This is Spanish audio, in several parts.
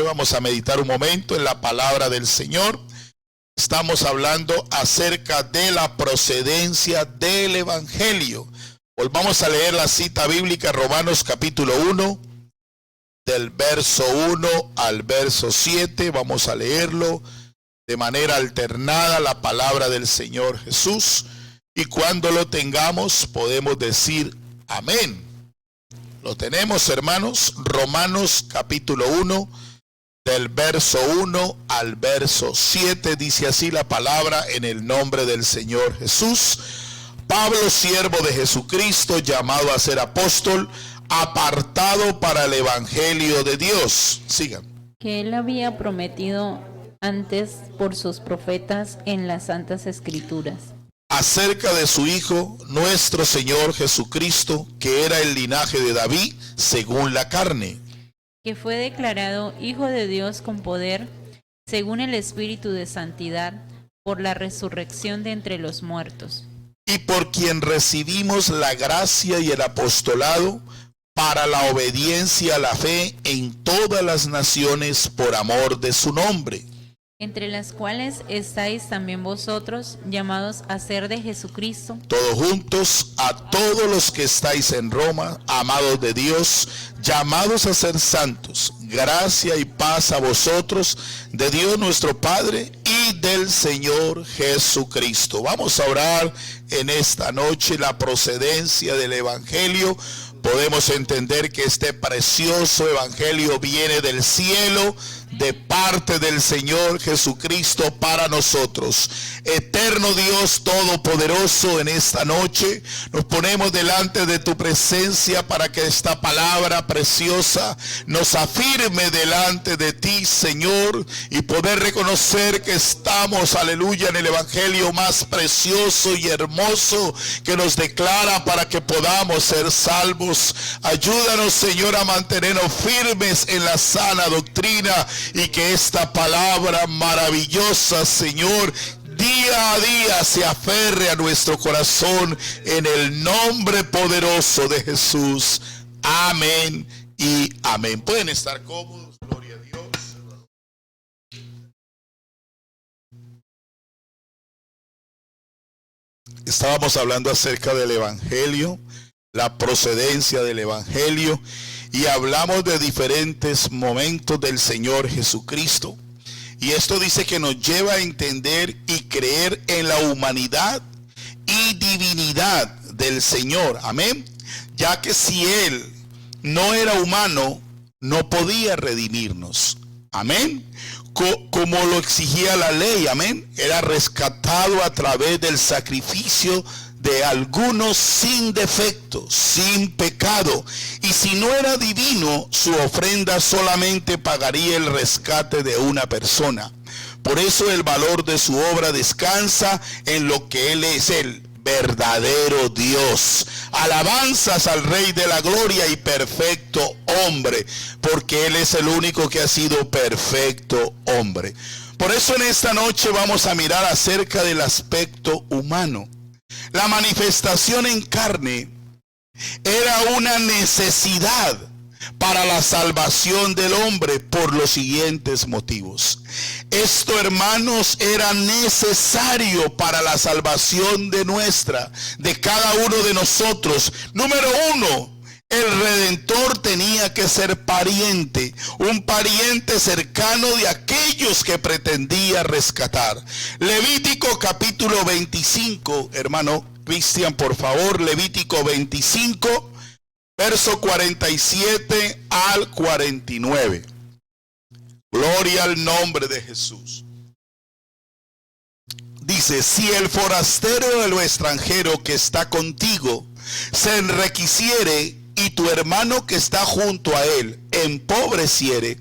vamos a meditar un momento en la palabra del Señor. Estamos hablando acerca de la procedencia del Evangelio. Volvamos a leer la cita bíblica, Romanos capítulo 1, del verso 1 al verso 7. Vamos a leerlo de manera alternada, la palabra del Señor Jesús. Y cuando lo tengamos, podemos decir amén. Lo tenemos, hermanos. Romanos capítulo 1, del verso 1 al verso 7. Dice así la palabra en el nombre del Señor Jesús. Pablo, siervo de Jesucristo, llamado a ser apóstol, apartado para el Evangelio de Dios. Sigan. Que él había prometido antes por sus profetas en las Santas Escrituras. Acerca de su Hijo, nuestro Señor Jesucristo, que era el linaje de David, según la carne. Que fue declarado Hijo de Dios con poder, según el Espíritu de Santidad, por la resurrección de entre los muertos. Y por quien recibimos la gracia y el apostolado, para la obediencia a la fe en todas las naciones por amor de su nombre. Entre las cuales estáis también vosotros, llamados a ser de Jesucristo. Todos juntos, a todos los que estáis en Roma, amados de Dios, llamados a ser santos, gracia y paz a vosotros, de Dios nuestro Padre y del Señor Jesucristo. Vamos a orar en esta noche la procedencia del Evangelio. Podemos entender que este precioso Evangelio viene del cielo, de parte del Señor Jesucristo para nosotros. Eterno Dios Todopoderoso, en esta noche nos ponemos delante de tu presencia para que esta palabra preciosa nos afirme delante de ti, Señor, y poder reconocer que estamos, aleluya, en el Evangelio más precioso y hermoso que nos declara para que podamos ser salvos. Ayúdanos, Señor, a mantenernos firmes en la sana doctrina y que esta palabra maravillosa, Señor, día a día se aferre a nuestro corazón en el nombre poderoso de Jesús. Amén y amén. Pueden estar cómodos, gloria a Dios. Estábamos hablando acerca del Evangelio, la procedencia del Evangelio, y hablamos de diferentes momentos del Señor Jesucristo. Y esto dice que nos lleva a entender y creer en la humanidad y divinidad del Señor. Amén. Ya que si Él no era humano, no podía redimirnos. Amén. Como lo exigía la ley. Amén. Era rescatado a través del sacrificio de algunos sin defecto, sin pecado. Y si no era divino, su ofrenda solamente pagaría el rescate de una persona. Por eso el valor de su obra descansa en lo que Él es, el verdadero Dios. Alabanzas al Rey de la Gloria y perfecto hombre, porque Él es el único que ha sido perfecto hombre. Por eso en esta noche vamos a mirar acerca del aspecto humano. La manifestación en carne era una necesidad para la salvación del hombre por los siguientes motivos. Esto, hermanos, era necesario para la salvación de cada uno de nosotros. Número uno, el Redentor tenía que ser pariente, un pariente cercano de aquellos que pretendía rescatar. Levítico capítulo 25, hermano Cristian, por favor, Levítico 25, verso 47 al 49. Gloria al nombre de Jesús. Dice: si el forastero o el extranjero que está contigo se enriqueciere, y tu hermano que está junto a él empobreciere,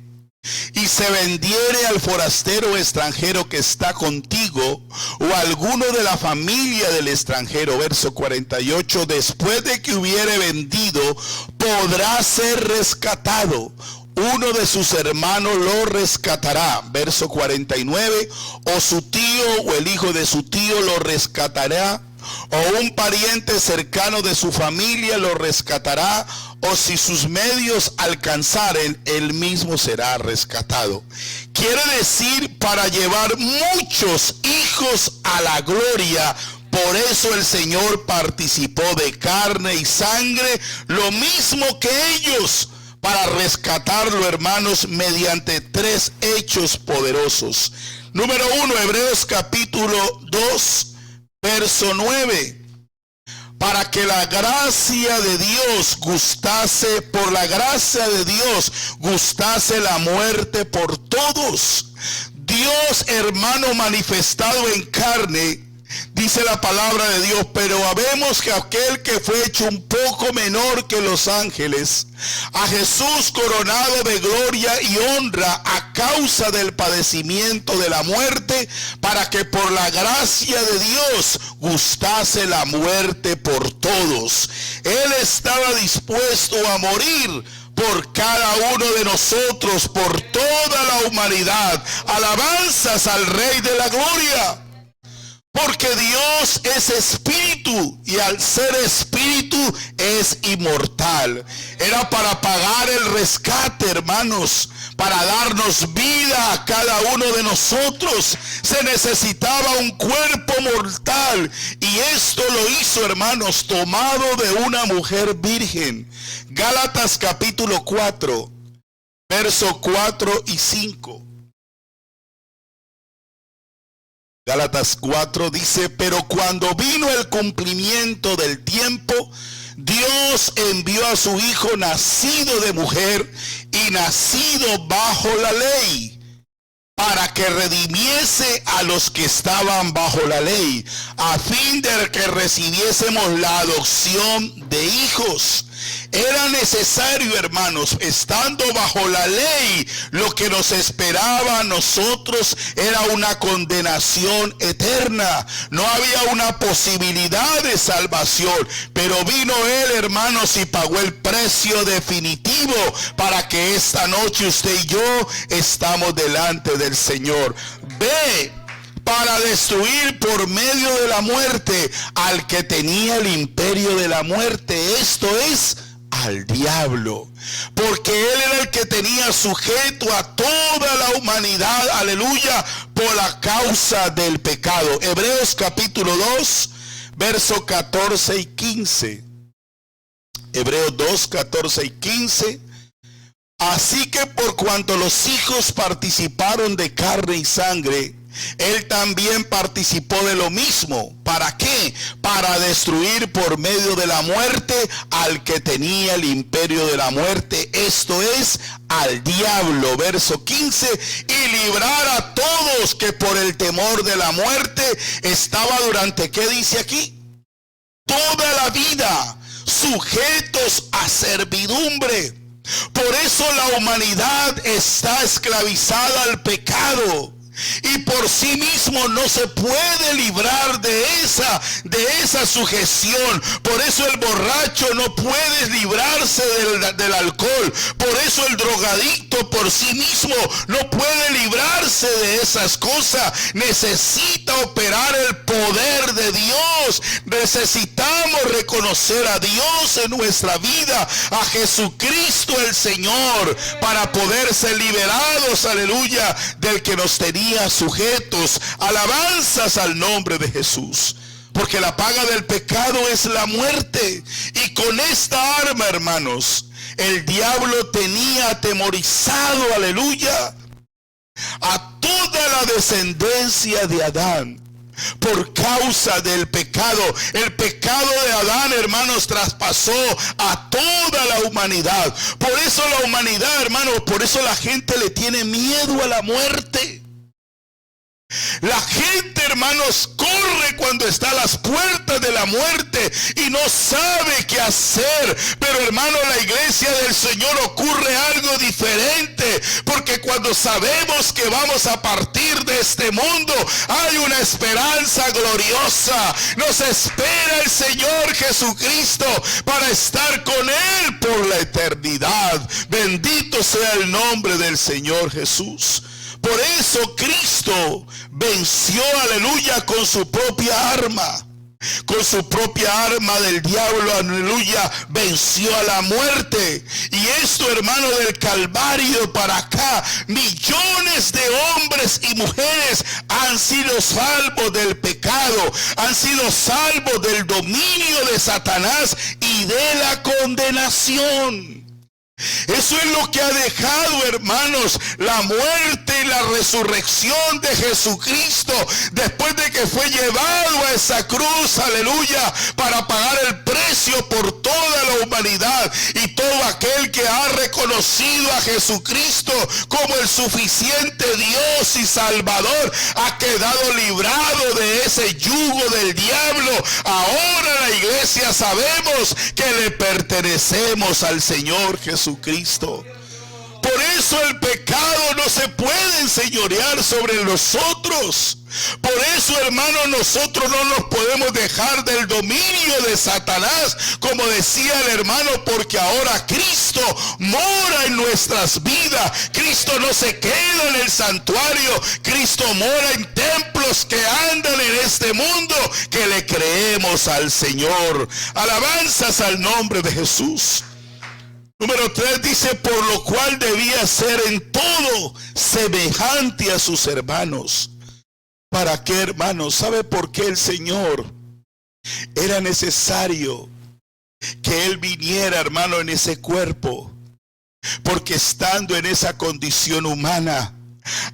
y se vendiere al forastero o extranjero que está contigo, o alguno de la familia del extranjero, verso 48, después de que hubiere vendido, podrá ser rescatado. Uno de sus hermanos lo rescatará, verso 49, o su tío o el hijo de su tío lo rescatará, o un pariente cercano de su familia lo rescatará, o si sus medios alcanzaren, él mismo será rescatado. Quiere decir, para llevar muchos hijos a la gloria. Por eso el Señor participó de carne y sangre, lo mismo que ellos, para rescatarlo, hermanos, mediante 3 hechos poderosos. Número 1, Hebreos capítulo 2, verso 9. Para que la gracia de Dios gustase, por la gracia de Dios gustase la muerte por todos. Dios, hermano, manifestado en carne, dice la palabra de Dios, pero habemos que aquel que fue hecho un poco menor que los ángeles, a Jesús coronado de gloria y honra a causa del padecimiento de la muerte, para que por la gracia de Dios gustase la muerte por todos. Él estaba dispuesto a morir por cada uno de nosotros, por toda la humanidad. Alabanzas al Rey de la Gloria. Porque Dios es espíritu, y al ser espíritu es inmortal. Era para pagar el rescate, hermanos, para darnos vida a cada uno de nosotros. Se necesitaba un cuerpo mortal, y esto lo hizo, hermanos, tomado de una mujer virgen. Gálatas capítulo 4, versos 4 y 5. Gálatas 4 dice, pero cuando vino el cumplimiento del tiempo, Dios envió a su Hijo nacido de mujer y nacido bajo la ley, para que redimiese a los que estaban bajo la ley, a fin de que recibiésemos la adopción de hijos. Era necesario, hermanos, estando bajo la ley, lo que nos esperaba a nosotros era una condenación eterna. No había una posibilidad de salvación, pero vino Él, hermanos, y pagó el precio definitivo para que esta noche usted y yo estamos delante del Señor. Ve, para destruir por medio de la muerte al que tenía el imperio de la muerte, esto es, al diablo, porque él era el que tenía sujeto a toda la humanidad, aleluya, por la causa del pecado. Hebreos capítulo 2, versos 14 y 15. Hebreos 2, 14 y 15. Así que por cuanto los hijos participaron de carne y sangre, él también participó de lo mismo. ¿Para qué? Para destruir por medio de la muerte al que tenía el imperio de la muerte, esto es, al diablo. Verso 15, y librar a todos que por el temor de la muerte estaba durante, ¿qué dice aquí? Toda la vida sujetos a servidumbre. Por eso la humanidad está esclavizada al pecado, y por sí mismo no se puede librar de esa sujeción. Por eso el borracho no puede librarse del alcohol. Por eso el drogadicto por sí mismo no puede librarse de esas cosas. Necesita operar el poder de Dios. Necesitamos reconocer a Dios en nuestra vida, a Jesucristo el Señor, para poder ser liberados, aleluya, del que nos tenía sujetos. Alabanzas al nombre de Jesús, porque la paga del pecado es la muerte. Y con esta arma, hermanos, el diablo tenía atemorizado, aleluya, a toda la descendencia de Adán. Por causa del pecado, el pecado de Adán, hermanos, traspasó a toda la humanidad. Por eso la humanidad, hermanos, por eso la gente le tiene miedo a la muerte. La gente, hermanos, corre cuando está a las puertas de la muerte y no sabe qué hacer. Pero, hermano, la iglesia del Señor ocurre algo diferente, porque cuando sabemos que vamos a partir de este mundo, hay una esperanza gloriosa. Nos espera el Señor Jesucristo para estar con Él por la eternidad. Bendito sea el nombre del Señor Jesús. Por eso Cristo venció, aleluya, con su propia arma. Con su propia arma del diablo, aleluya, venció a la muerte. Y esto, hermano, del Calvario para acá, millones de hombres y mujeres han sido salvos del pecado, han sido salvos del dominio de Satanás y de la condenación. Eso es lo que ha dejado, hermanos, la muerte y la resurrección de Jesucristo después de que fue llevado a esa cruz, aleluya, para pagar el precio por toda la humanidad. Y todo aquel que ha reconocido a Jesucristo como el suficiente Dios y Salvador ha quedado librado de ese yugo del diablo. Ahora la iglesia sabemos que le pertenecemos al Señor Jesucristo. Por eso el pecado no se puede enseñorear sobre nosotros. Por eso, hermanos, nosotros no nos podemos dejar del dominio de Satanás, como decía el hermano, porque ahora Cristo mora en nuestras vidas. Cristo no se queda en el santuario, Cristo mora en templos que andan en este mundo, que le creemos al Señor. Alabanzas al nombre de Jesús. Número 3 dice, por lo cual debía ser en todo semejante a sus hermanos. ¿Para qué, hermanos? ¿Sabe por qué el Señor era necesario que Él viniera, hermano, en ese cuerpo? Porque estando en esa condición humana,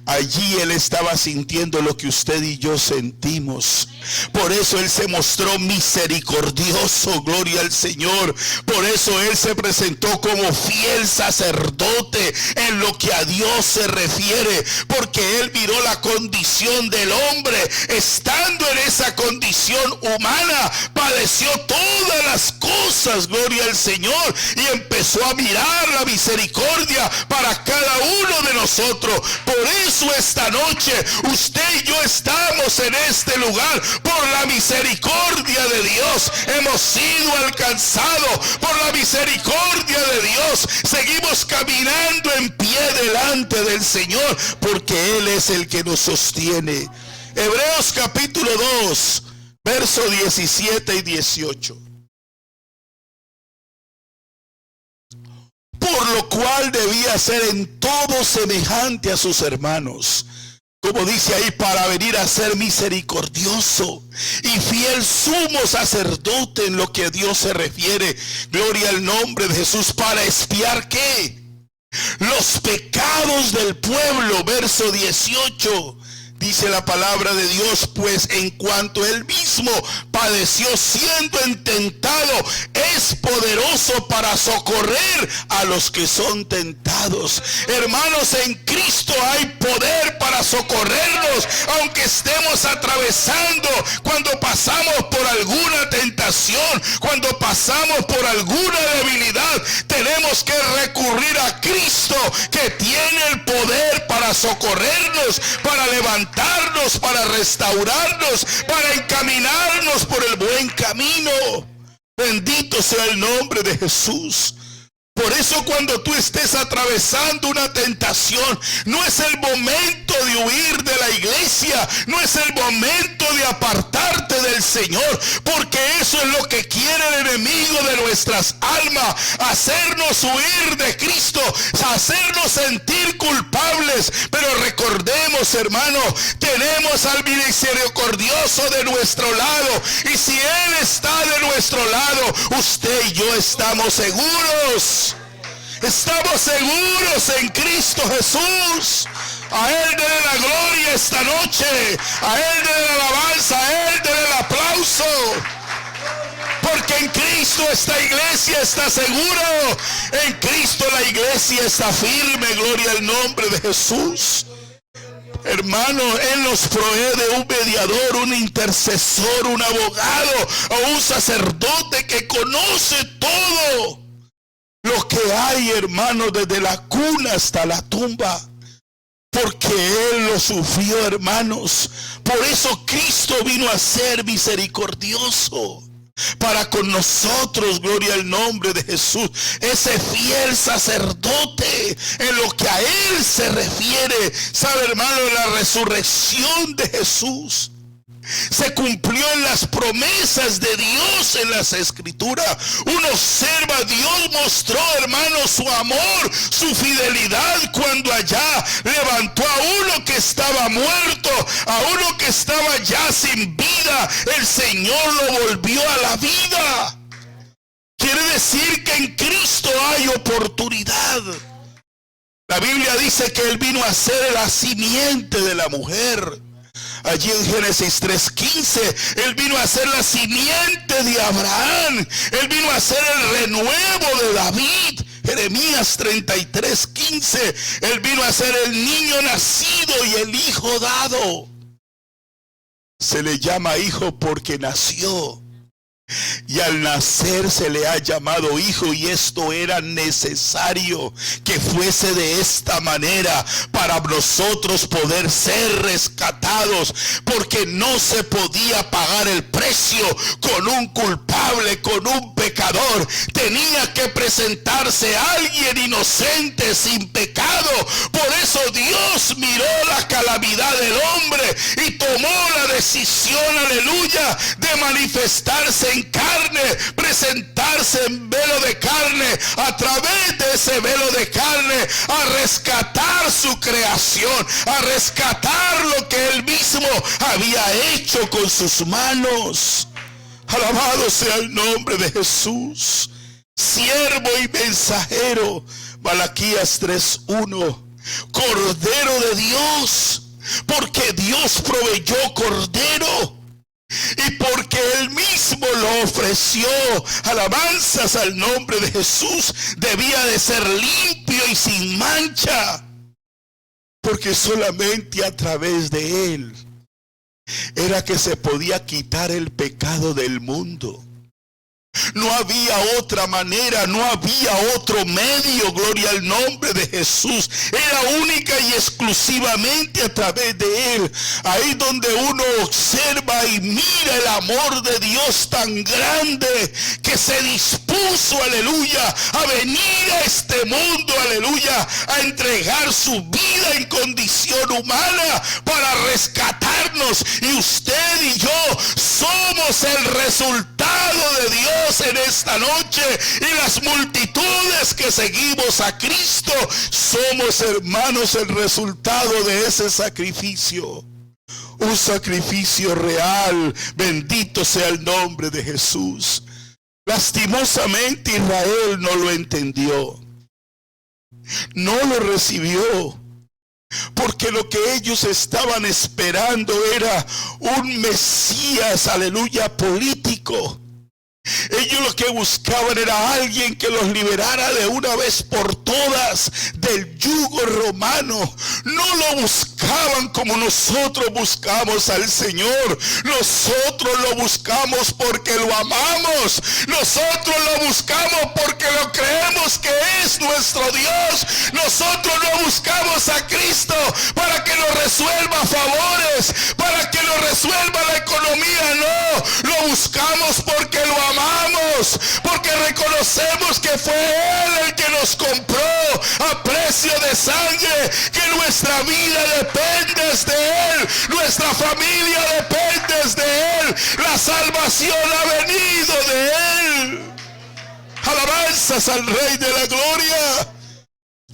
allí Él estaba sintiendo lo que usted y yo sentimos. Por eso Él se mostró misericordioso, gloria al Señor. Por eso Él se presentó como fiel sacerdote en lo que a Dios se refiere, porque Él miró la condición del hombre. Estando en esa condición humana, padeció todas las cosas, gloria al Señor, y empezó a mirar la misericordia para cada uno de nosotros. Por eso esta noche usted y yo estamos en este lugar por la misericordia de Dios. Hemos sido alcanzados por la misericordia de Dios. Seguimos caminando en pie delante del Señor porque Él es el que nos sostiene. Hebreos capítulo 2, versos 17 y 18. Por lo cual debía ser en todo semejante a sus hermanos, como dice ahí, para venir a ser misericordioso y fiel sumo sacerdote en lo que a Dios se refiere. Gloria al nombre de Jesús. Para expiar ¿qué? Los pecados del pueblo. Verso 18. Dice la palabra de Dios, pues en cuanto Él mismo padeció siendo tentado, es poderoso para socorrer a los que son tentados. Hermanos, en Cristo hay poder para socorrernos, aunque estemos atravesando, cuando pasamos por alguna tentación, cuando pasamos por alguna debilidad, tenemos que recurrir a Cristo, que tiene el poder para socorrernos, para levantarnos, para restaurarnos, para encaminarnos por el buen camino. Bendito sea el nombre de Jesús. Por eso cuando tú estés atravesando una tentación, no es el momento de huir de la iglesia, no es el momento de apartarte del Señor, porque eso es lo que quiere el enemigo de nuestras almas, hacernos huir de Cristo, hacernos sentir culpables. Pero recordemos, hermanos, tenemos al misericordioso de nuestro lado, y si Él está de nuestro lado, usted y yo estamos seguros. Estamos seguros en Cristo Jesús. A Él dele la gloria esta noche. A Él dele la alabanza. A Él dele el aplauso. Porque en Cristo esta iglesia está seguro. En Cristo la iglesia está firme. Gloria al nombre de Jesús. Hermano, Él nos provee de un mediador, un intercesor, un abogado o un sacerdote que conoce todo lo que hay, hermano, desde la cuna hasta la tumba, porque Él lo sufrió, hermanos. Por eso Cristo vino a ser misericordioso para con nosotros. Gloria al nombre de Jesús. Ese fiel sacerdote en lo que a Él se refiere. Sabe, hermano, la resurrección de Jesús. se cumplió en las promesas de Dios en las Escrituras. Uno observa, Dios mostró, hermanos, su amor, su fidelidad cuando allá levantó a uno que estaba muerto, a uno que estaba ya sin vida. El Señor lo volvió a la vida. Quiere decir que en Cristo hay oportunidad. La Biblia dice que Él vino a ser la simiente de la mujer. Allí en Génesis 3:15, Él vino a ser la simiente de Abraham. Él vino a ser el renuevo de David. Jeremías 33:15, Él vino a ser el niño nacido y el hijo dado. Se le llama hijo porque nació. Y al nacer se le ha llamado hijo, y esto era necesario que fuese de esta manera para nosotros poder ser rescatados, porque no se podía pagar el precio con un culpable, con un pecador. Tenía que presentarse alguien inocente, sin pecado. Por eso Dios miró la calamidad del hombre y tomó la decisión, aleluya, de manifestarse en carne, presentarse en velo de carne, a través de ese velo de carne, a rescatar su creación, a rescatar lo que Él mismo había hecho con sus manos. Alabado sea el nombre de Jesús. Siervo y mensajero, Malaquías 3:1, Cordero de Dios, porque Dios proveyó cordero y porque Él mismo lo ofreció. Alabanzas al nombre de Jesús. Debía de ser limpio y sin mancha, porque solamente a través de Él era que se podía quitar el pecado del mundo. No había otra manera, no había otro medio. Gloria al nombre de Jesús. Era única y exclusivamente a través de Él. Ahí donde uno observa y mira el amor de Dios tan grande, que se dispuso, aleluya, a venir a este mundo, aleluya, a entregar su vida en condición humana para rescatarnos. Y usted y yo somos el resultado de Dios en esta noche, y las multitudes que seguimos a Cristo somos, hermanos, el resultado de ese sacrificio. Un sacrificio real. Bendito sea el nombre de Jesús. Lastimosamente Israel no lo entendió, no lo recibió, porque lo que ellos estaban esperando era un Mesías, aleluya, político. Ellos lo que buscaban era alguien que los liberara de una vez por todas del yugo romano. No lo buscaban como nosotros buscamos al Señor. Nosotros lo buscamos porque lo amamos. Nosotros lo buscamos porque lo creemos que es nuestro Dios. Nosotros no buscamos a Cristo para que nos resuelva favores, para que nos resuelva la economía. No, lo buscamos porque lo amamos, porque reconocemos que fue Él el que nos compró a precio de sangre, que nuestra vida depende de Él, nuestra familia depende de Él, la salvación ha venido de Él. Alabanzas al Rey de la Gloria.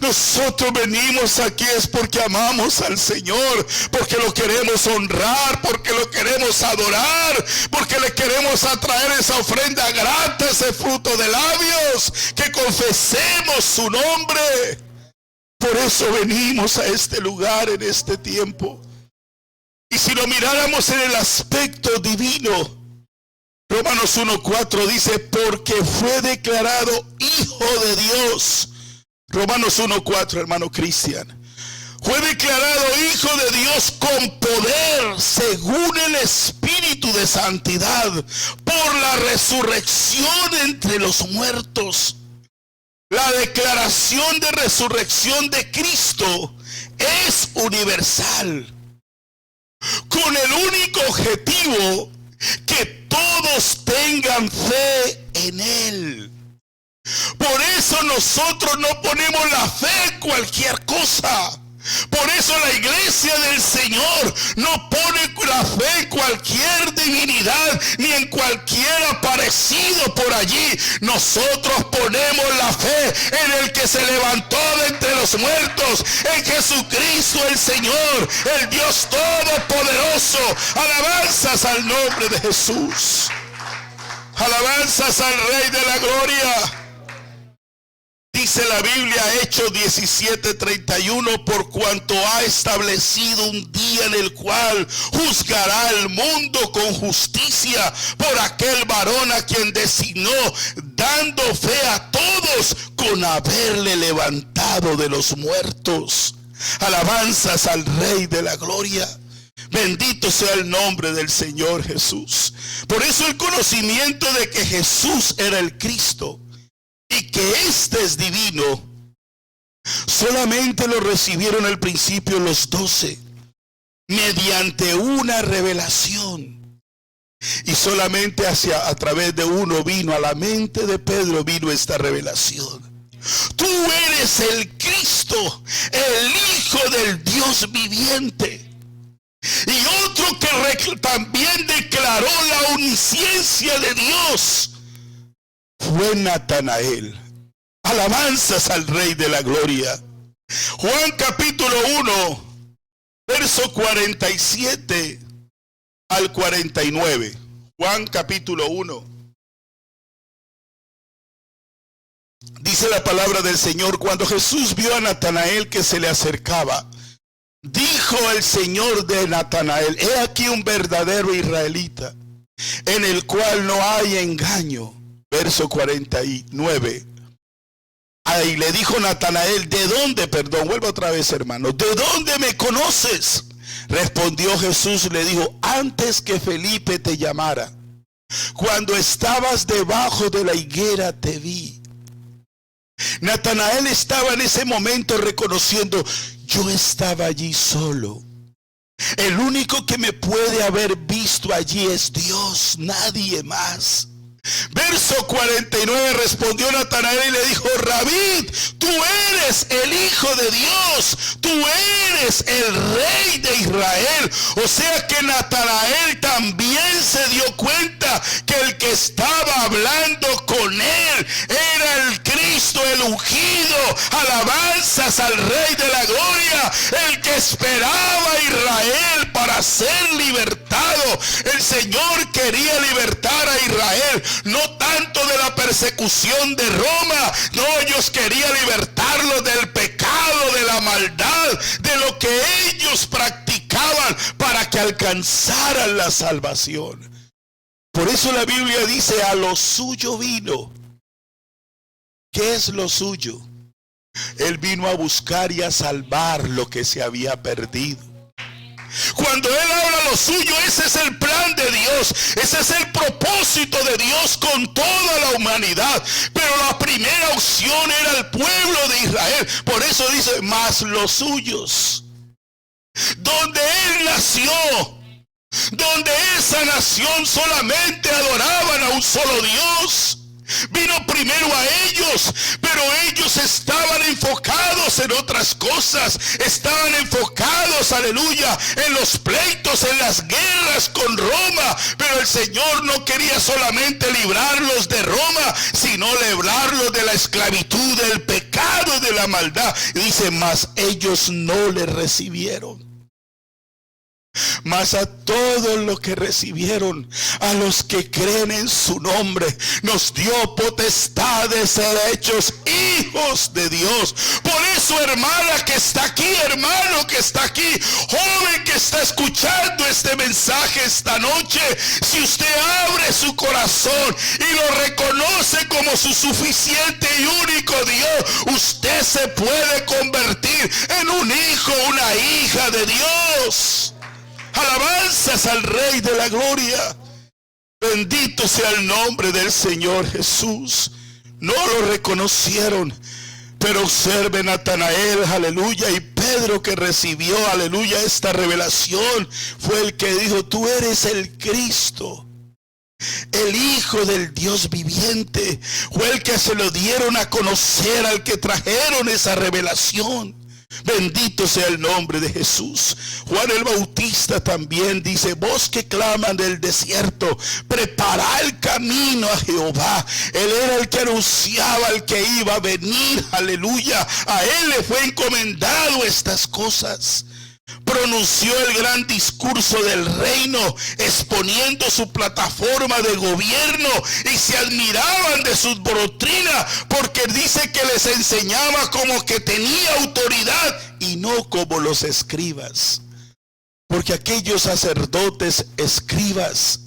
Nosotros venimos aquí es porque amamos al Señor, porque lo queremos honrar, porque lo queremos adorar, porque le queremos atraer esa ofrenda grata, ese fruto de labios, que confesemos su nombre. Por eso venimos a este lugar en este tiempo. Y si lo miráramos en el aspecto divino, Romanos 1:4 dice, porque fue declarado Hijo de Dios. Romanos 1:4, hermano Cristian. Fue declarado Hijo de Dios con poder, según el Espíritu de santidad, por la resurrección entre los muertos. La declaración de resurrección de Cristo es universal, con el único objetivo que todos tengan fe en Él. Por eso nosotros no ponemos la fe en cualquier cosa. Por eso la iglesia del Señor no pone la fe en cualquier en cualquiera aparecido por allí. Nosotros ponemos la fe en el que se levantó de entre los muertos, en Jesucristo el Señor, el Dios Todopoderoso. Alabanzas al nombre de Jesús. Alabanzas al Rey de la Gloria. Dice la Biblia, Hechos 17:31, por cuanto ha establecido un día en el cual juzgará al mundo con justicia por aquel varón a quien designó, dando fe a todos con haberle levantado de los muertos. Alabanzas al Rey de la Gloria. Bendito sea el nombre del Señor Jesús. Por eso el conocimiento de que Jesús era el Cristo y que este es divino, solamente lo recibieron al principio los 12 mediante una revelación, y solamente a través de uno vino a la mente de Pedro, vino esta revelación. Tú eres el Cristo, el Hijo del Dios viviente. Y otro que también declaró la omnisciencia de Dios fue Natanael. Alabanzas al Rey de la Gloria. Juan capítulo 1, verso 47 al 49. Juan capítulo 1. Dice la palabra del Señor: cuando Jesús vio a Natanael que se le acercaba, dijo el Señor de Natanael: he aquí un verdadero israelita, en el cual no hay engaño. Verso 49. Ahí le dijo Natanael: ¿de dónde? Vuelva otra vez, hermano. ¿De dónde me conoces? Respondió Jesús, le dijo: antes que Felipe te llamara, cuando estabas debajo de la higuera te vi. Natanael estaba en ese momento reconociendo: yo estaba allí solo. El único que me puede haber visto allí es Dios, nadie más. Verso 49, respondió Natanael y le dijo: Rabí, tú eres el Hijo de Dios, tú eres el Rey de Israel. O sea que Natanael también se dio cuenta que el que estaba hablando con él era el Cristo, el ungido. Alabanzas al Rey de la Gloria, el que esperaba a Israel para ser libertado. El Señor quería libertar a Israel, no tanto de la persecución de Roma, no, ellos querían libertarlo del pecado, de la maldad, de lo que ellos practicaban, para que alcanzaran la salvación. Por eso la Biblia dice: a lo suyo vino. ¿Qué es lo suyo? Él vino a buscar y a salvar lo que se había perdido. Cuando Él habla lo suyo, ese es el plan de Dios, ese es el propósito de Dios con toda la humanidad. Pero la primera opción era el pueblo de Israel. Por eso dice: más los suyos. Donde Él nació, donde esa nación solamente adoraban a un solo Dios, vino primero a ellos, pero ellos estaban enfocados en otras cosas, estaban enfocados, aleluya, en los pleitos, en las guerras con Roma. Pero el Señor no quería solamente librarlos de Roma, sino librarlos de la esclavitud, del pecado, de la maldad. Y dice: mas ellos no le recibieron. Mas a todos los que recibieron, a los que creen en su nombre, nos dio potestad de ser hechos hijos de Dios. Por eso, hermana que está aquí, hermano que está aquí, joven que está escuchando este mensaje esta noche, si usted abre su corazón y lo reconoce como su suficiente y único Dios, usted se puede convertir en un hijo, una hija de Dios. Alabanzas al Rey de la Gloria. Bendito sea el nombre del Señor Jesús. No lo reconocieron, pero observe Natanael, aleluya, y Pedro, que recibió, aleluya, esta revelación, fue el que dijo: tú eres el Cristo, el Hijo del Dios viviente. Fue el que se lo dieron a conocer, al que trajeron esa revelación. Bendito sea el nombre de Jesús. Juan el Bautista también dice: voz que claman del desierto, preparad el camino a Jehová. Él era el que anunciaba al que iba a venir. Aleluya. A él le fue encomendado estas cosas. Pronunció el gran discurso del reino, exponiendo su plataforma de gobierno, y se admiraban de sus doctrinas, porque dice que les enseñaba como que tenía autoridad y no como los escribas. Porque aquellos sacerdotes escribas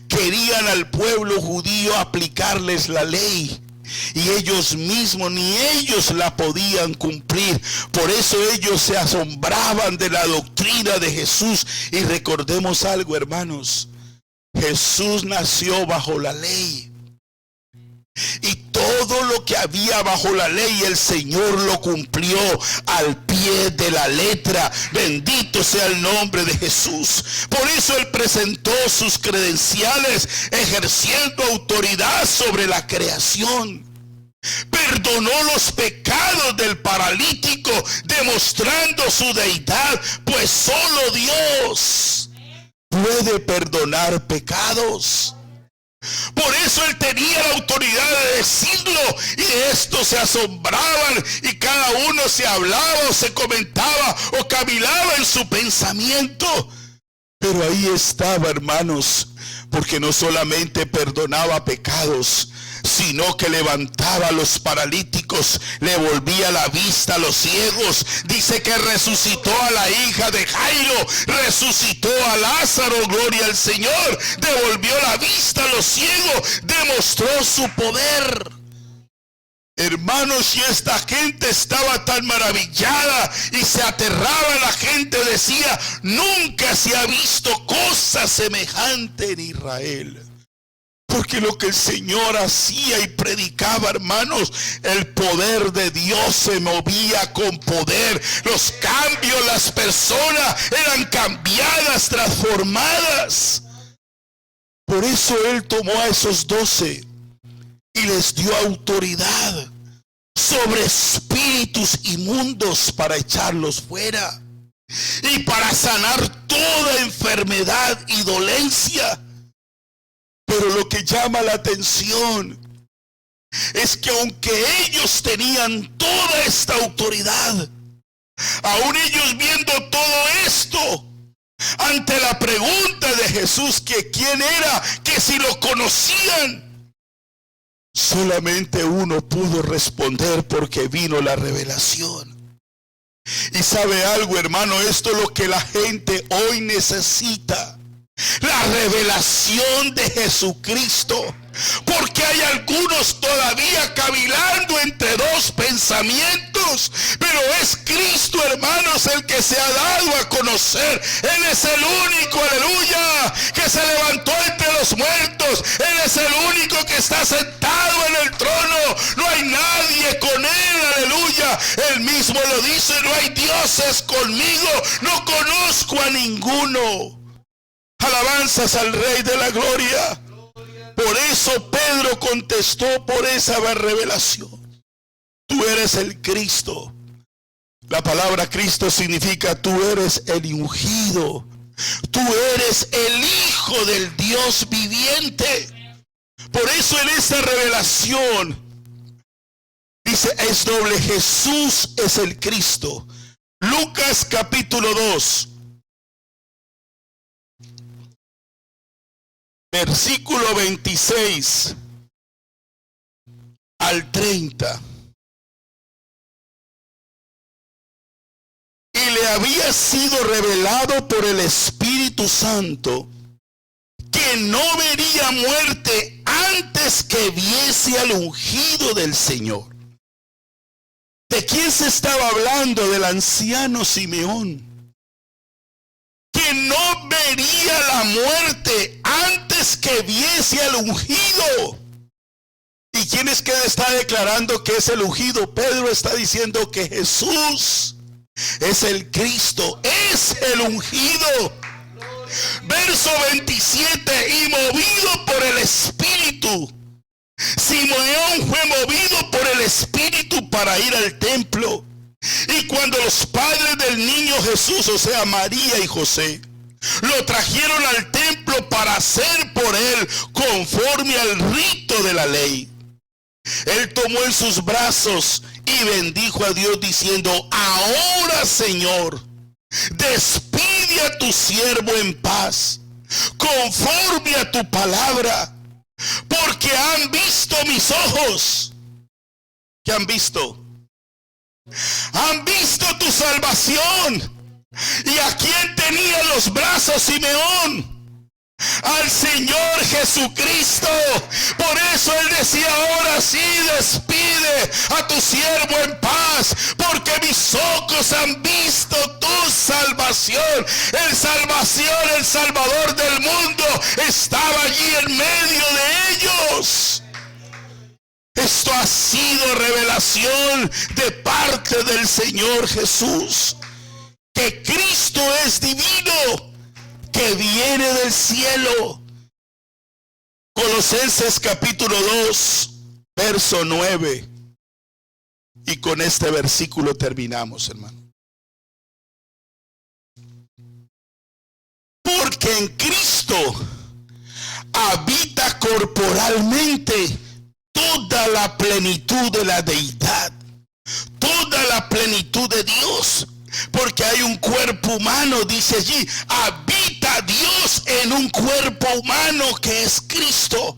querían al pueblo judío aplicarles la ley, y ellos mismos, ni ellos la podían cumplir. Por eso ellos se asombraban de la doctrina de Jesús. Y recordemos algo, hermanos: Jesús nació bajo la ley, y todo lo que había bajo la ley el Señor lo cumplió al pie de la letra. Bendito sea el nombre de Jesús. Por eso Él presentó sus credenciales, ejerciendo autoridad sobre la creación. Perdonó los pecados del paralítico, demostrando su deidad, pues solo Dios puede perdonar pecados. Por eso Él tenía la autoridad de decirlo, y de esto se asombraban, y cada uno se hablaba o se comentaba o cavilaba en su pensamiento. Pero ahí estaba, hermanos, porque no solamente perdonaba pecados, sino que levantaba a los paralíticos, le volvía la vista a los ciegos. Dice que resucitó a la hija de Jairo, resucitó a Lázaro, gloria al Señor, devolvió la vista a los ciegos, demostró su poder. Hermanos, y esta gente estaba tan maravillada y se aterraba. La gente decía: nunca se ha visto cosa semejante en Israel. Porque lo que el Señor hacía y predicaba, hermanos, el poder de Dios se movía con poder. Los cambios, las personas eran cambiadas, transformadas. Por eso Él tomó a esos 12 y les dio autoridad sobre espíritus inmundos para echarlos fuera y para sanar toda enfermedad y dolencia. Pero lo que llama la atención es que aunque ellos tenían toda esta autoridad, aún ellos viendo todo esto, ante la pregunta de Jesús que quién era, que si lo conocían, solamente uno pudo responder, porque vino la revelación. Y sabe algo, hermano, esto es lo que la gente hoy necesita: la revelación de Jesucristo. Porque hay algunos todavía cavilando entre dos pensamientos, pero es Cristo, hermanos, el que se ha dado a conocer. Él es el único, aleluya, que se levantó entre los muertos. Él es el único que está sentado en el trono. No hay nadie con Él, aleluya. Él mismo lo dice: no hay dioses conmigo, no conozco a ninguno. Alabanzas al Rey de la Gloria. Por eso Pedro contestó por esa revelación: tú eres el Cristo. La palabra Cristo significa tú eres el ungido. Tú eres el Hijo del Dios viviente. Por eso en esta revelación dice, es doble: Jesús es el Cristo. Lucas capítulo 2. Versículo 26 al 30. Y le había sido revelado por el Espíritu Santo que no vería muerte antes que viese al ungido del Señor. ¿De quién se estaba hablando? Del anciano Simeón, que no vería la muerte antes que viese al ungido. ¿Y quién es que está declarando que es el ungido? Pedro está diciendo que Jesús es el Cristo, es el ungido. Verso 27, y movido por el Espíritu, Simeón fue movido por el Espíritu para ir al templo. Y cuando los padres del niño Jesús, o sea, María y José, lo trajeron al templo para hacer por él conforme al rito de la ley, él tomó en sus brazos y bendijo a Dios diciendo: ahora, Señor, despide a tu siervo en paz, conforme a tu palabra, porque han visto mis ojos. ¿Qué han visto? Han visto tu salvación. ¿Y a quién tenía los brazos Simeón? Al Señor Jesucristo. Por eso él decía: ahora sí, despide a tu siervo en paz, porque mis ojos han visto tu salvación. El Salvador del mundo estaba allí en medio de ellos. Esto ha sido revelación de parte del Señor Jesús, que Cristo es divino, que viene del cielo. Colosenses capítulo 2, verso 9. Y con este versículo terminamos, hermano. Porque en Cristo habita corporalmente toda la plenitud de la deidad, toda la plenitud de Dios. Porque hay un cuerpo humano, dice allí, habita Dios en un cuerpo humano que es Cristo.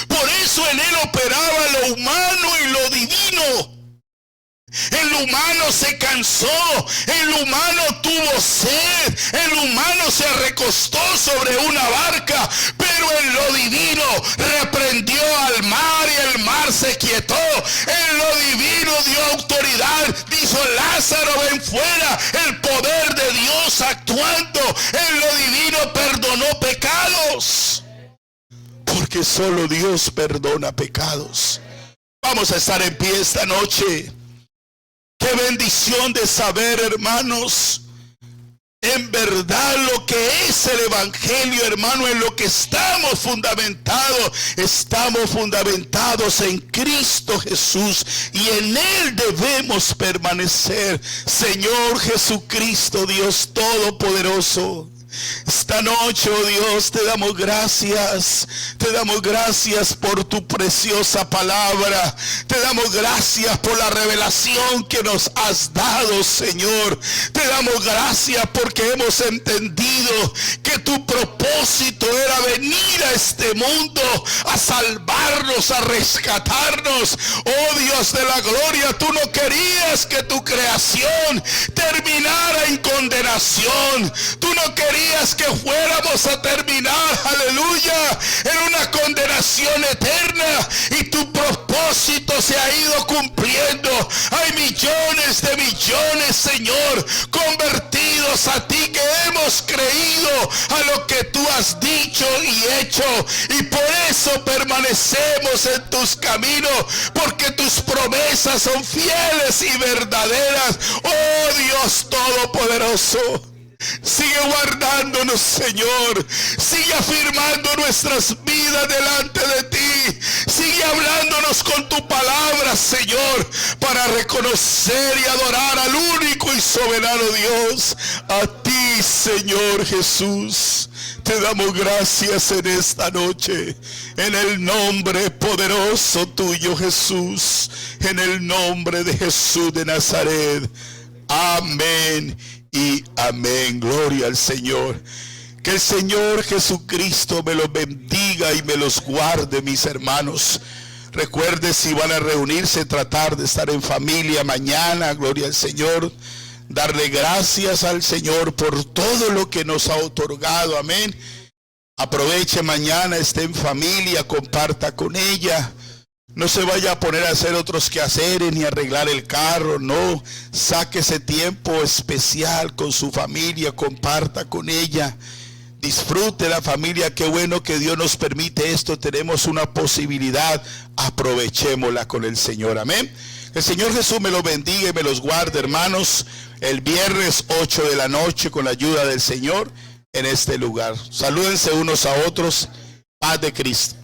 Por eso en él operaba lo humano y lo divino. El humano se cansó, el humano tuvo sed, el humano se recostó sobre una barca, pero en lo divino reprendió al mar y el mar se quietó. En lo divino dio autoridad, dijo: Lázaro, ven fuera. El poder de Dios actuando. En lo divino perdonó pecados, porque solo Dios perdona pecados. Vamos a estar en pie esta noche. Qué bendición de saber, hermanos, en verdad lo que es el evangelio, hermano, en lo que estamos fundamentados. Estamos fundamentados en Cristo Jesús y en él debemos permanecer. Señor Jesucristo, Dios Todopoderoso, esta noche, oh Dios, te damos gracias por tu preciosa palabra. Te damos gracias por la revelación que nos has dado, Señor. Te damos gracias porque hemos entendido que tu propósito era venir a este mundo a salvarnos, a rescatarnos. Oh Dios de la gloria, tú no querías que tu creación terminara en condenación. Tú no querías que fuéramos a terminar, aleluya, en una condenación eterna, y tu propósito se ha ido cumpliendo. Hay millones de millones, Señor, convertidos a ti, que hemos creído a lo que tú has dicho y hecho, y por eso permanecemos en tus caminos, porque tus promesas son fieles y verdaderas. Oh Dios Todopoderoso, sigue guardándonos, Señor. Sigue afirmando nuestras vidas delante de ti. Sigue hablándonos con tu palabra, Señor, para reconocer y adorar al único y soberano Dios, a ti, Señor Jesús. Te damos gracias en esta noche, en el nombre poderoso tuyo, Jesús, en el nombre de Jesús de Nazaret. Amén y amén. Gloria al Señor. Que el Señor Jesucristo me los bendiga y me los guarde, mis hermanos. Recuerde, si van a reunirse, tratar de estar en familia mañana. Gloria al Señor. Darle gracias al Señor por todo lo que nos ha otorgado. Amén. Aproveche mañana, esté en familia, comparta con ella. No se vaya a poner a hacer otros quehaceres ni arreglar el carro, no. Saque ese tiempo especial con su familia, comparta con ella. Disfrute la familia. Qué bueno que Dios nos permite esto. Tenemos una posibilidad, aprovechémosla con el Señor. Amén. El Señor Jesús me los bendiga y me los guarde, hermanos. El viernes 8 de la noche, con la ayuda del Señor, en este lugar. Salúdense unos a otros. Paz de Cristo.